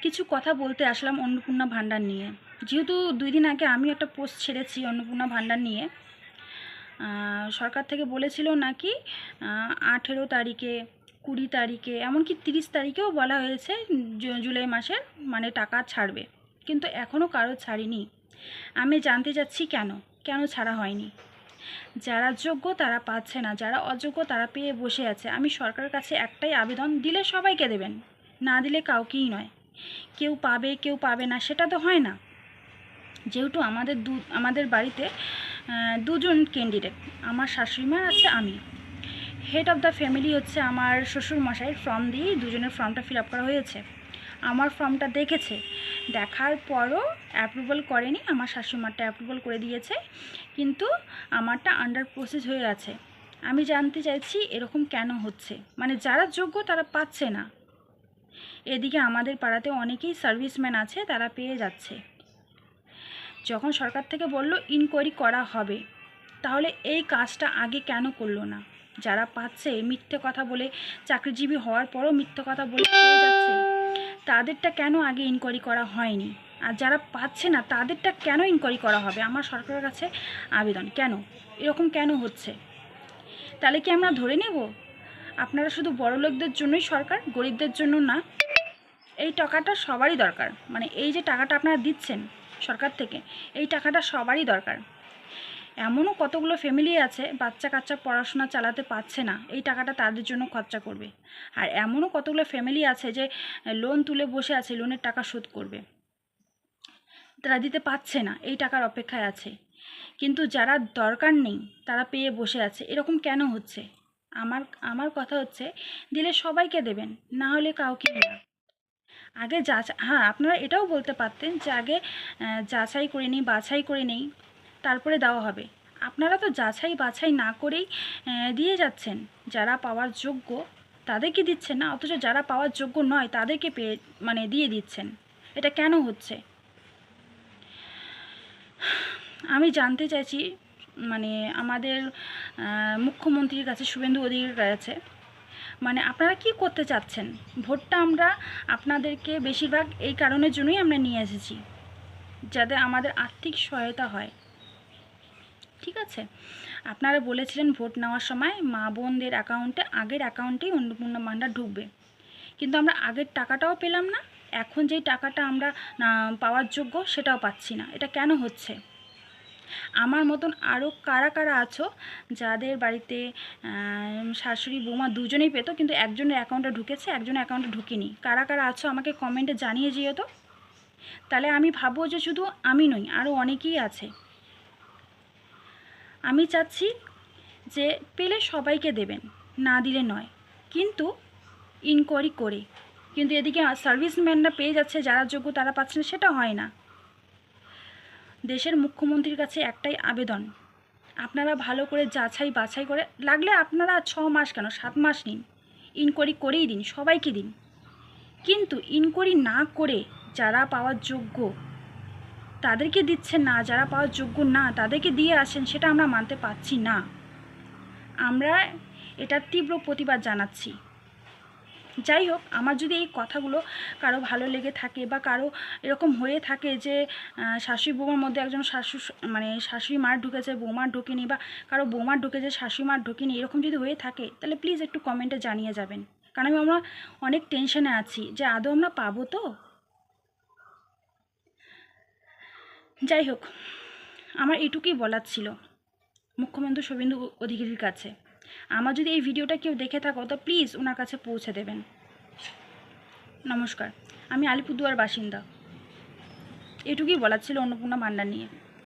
কিছু কথা বলতে আসলাম অন্নপূর্ণা ভাণ্ডার নিয়ে। যেহেতু 2 দিন আগে আমি একটা পোস্ট ছেড়েছি অন্নপূর্ণা ভাণ্ডার নিয়ে। সরকার থেকে বলেছিল নাকি 18 তারিখে, 20 তারিখে, এমনকি 30 তারিখেও বলা হয়েছে জুলাই মাসের মানে টাকা ছাড়বে, কিন্তু এখনও কারো ছাড়েনি। আমি জানতে চাচ্ছি কেন ছাড়া হয়নি। যারা যোগ্য তারা পাচ্ছে না, যারা অযোগ্য তারা পেয়ে বসে আছে। আমি সরকারের কাছে একটাই আবেদন, দিলে সবাইকে দেবেন, না দিলে কাউকেই নয়। কেউ পাবে কেউ পাবে না সেটা তো হয় না। যেহেতু আমাদের বাড়িতে 2জন ক্যান্ডিডেট, আমার শাশুড়িমা আছে, আমি। হেড অফ দ্য ফ্যামিলি হচ্ছে আমার শ্বশুরমশাইয়ের ফর্ম দিয়েই 2জনের ফর্মটা ফিল আপ করা হয়েছে। আমার ফর্মটা দেখেছে, দেখার পরও অ্যাপ্রুভাল করেনি। আমার শাশুড়িমারটা অ্যাপ্রুভাল করে দিয়েছে, কিন্তু আমারটা আন্ডার প্রসেস হয়ে আছে। আমি জানতে চাইছি এরকম কেন হচ্ছে, মানে যারা যোগ্য তারা পাচ্ছে না। এদিকে আমাদের পাড়াতে অনেকেই সার্ভিসম্যান আছে, তারা পেয়ে যাচ্ছে। যখন সরকার থেকে বলল ইনকোয়ারি করা হবে, তাহলে এই কাজটা আগে কেন করলো না? যারা পাচ্ছে, মিথ্যে কথা বলে, চাকরিজীবী হওয়ার পরও মিথ্যে কথা বলে পেয়ে যাচ্ছে, তাদেরটা কেন আগে ইনকোয়ারি করা হয়নি? আর যারা পাচ্ছে না তাদেরটা কেন ইনকোয়ারি করা হবে? আমার সরকারের কাছে আবেদন, এরকম কেন হচ্ছে? তাহলে কি আমরা ধরে নেব আপনারা শুধু বড়লোকদের জন্যই সরকার, গরিবদের জন্য না? এই টাকাটা সবারই দরকার, মানে এই যে টাকাটা আপনারা দিচ্ছেন সরকার থেকে, এই টাকাটা সবারই দরকার। এমনও কতগুলো ফ্যামিলি আছে বাচ্চা কাচ্চা পড়াশোনা চালাতে পারছে না, এই টাকাটা তাদের জন্য খরচা করবে। আর এমনও কতগুলো ফ্যামিলি আছে যে লোন তুলে বসে আছে, লোনের টাকা শোধ করবে, তারা দিতে পারছে না, এই টাকার অপেক্ষায় আছে। কিন্তু যারা দরকার নেই তারা পেয়ে বসে আছে। এরকম কেন হচ্ছে? আমার কথা হচ্ছে, দিলে সবাইকে দেবেন, না হলে কাউকে না। আগে হ্যাঁ, আপনারা এটাও বলতে পারতেন যে আগে যাচাই করে নিই, বাছাই করে নেই, তারপরে দেওয়া হবে। আপনারা তো যাচাই বাছাই না করেই দিয়ে যাচ্ছেন। যারা পাওয়ার যোগ্য তাদেরকে দিচ্ছেন না, অথচ যারা পাওয়ার যোগ্য নয় তাদেরকে দিয়ে দিচ্ছেন। এটা কেন হচ্ছে? আমি জানতে চাইছি, মানে আমাদের মুখ্যমন্ত্রীর কাছে, শুভেন্দু অধিকারীর কাছে, মানে আপনারা কি করতে চাচ্ছেন? ভোটটা আমরা আপনাদেরকে বেশিরভাগ এই কারণের জন্যই আমরা নিয়ে এসেছি, যাতে আমাদের আর্থিক সহায়তা হয়। ঠিক আছে, আপনারা বলেছিলেন ভোট নেওয়ার সময় মা বোনদের আগের অ্যাকাউন্টেই অন্নপূর্ণা ভাণ্ডার ঢুকবে, কিন্তু আমরা আগের টাকাটাও পেলাম না। এখন যেই টাকাটা আমরা পাওয়ার যোগ্য সেটাও পাচ্ছি না। এটা কেন হচ্ছে? আমার মতন আরও কারা কারা আছো যাদের বাড়িতে শাশুড়ি বৌমা দুজনেই পেতো, কিন্তু একজনের অ্যাকাউন্টে ঢুকেছে, একজনের অ্যাকাউন্টে ঢুকেনি? কারা কারা আছো আমাকে কমেন্টে জানিয়ে যেও তো। তাহলে আমি ভাববো যে শুধু আমি নই, আরও অনেকেই আছে। আমি চাচ্ছি যে পেলে সবাইকে দেবেন, না দিলে নয়, কিন্তু ইনকোয়ারি করে। কিন্তু এদিকে সার্ভিসম্যানরা পেয়ে যাচ্ছে, যারা যোগ্য তারা পাচ্ছে না, সেটা হয় না। দেশের মুখ্যমন্ত্রীর কাছে একটাই আবেদন, আপনারা ভালো করে যাচাই বাছাই করে, লাগলে আপনারা 6 মাস কেন 7 মাস নিন, ইনকোয়ারি করেই দিন, সবাইকে দিন। কিন্তু ইনকোয়ারি না করে যারা পাওয়ার যোগ্য তাদেরকে দিচ্ছেন না, যারা পাওয়ার যোগ্য না তাদেরকে দিয়ে আসেন, সেটা আমরা মানতে পারছি না। আমরা এটার তীব্র প্রতিবাদ জানাচ্ছি। যাই হোক, আমার যদি এই কথাগুলো কারো ভালো লেগে থাকে বা কারো এরকম হয়ে থাকে যে শাশুড়ি বৌমার মধ্যে একজন শাশুড়ি মার ঢুকেছে, বৌমার ঢোকেনি, বা কারো বৌমার ঢুকেছে শাশুড়ি মার ঢোকেনি, এরকম যদি হয়ে থাকে, তাহলে প্লিজ একটু কমেন্টে জানিয়ে যাবেন। কারণ আমরা অনেক টেনশনে আছি যে আদৌ আমরা পাবো তো। যাই হোক, আমার এটুকুই বলার ছিল মুখ্যমন্ত্রী শুভেন্দু অধিকারীর কাছে। আমার যদি এই ভিডিওটা কেউ দেখে থাকো তো প্লিজ ওনার কাছে পৌঁছে দেবেন। নমস্কার, আমি আলিপুরদুয়ার বাসিন্দা। এটুকুই বলার ছিল অন্নপূর্ণা ভাণ্ডার নিয়ে।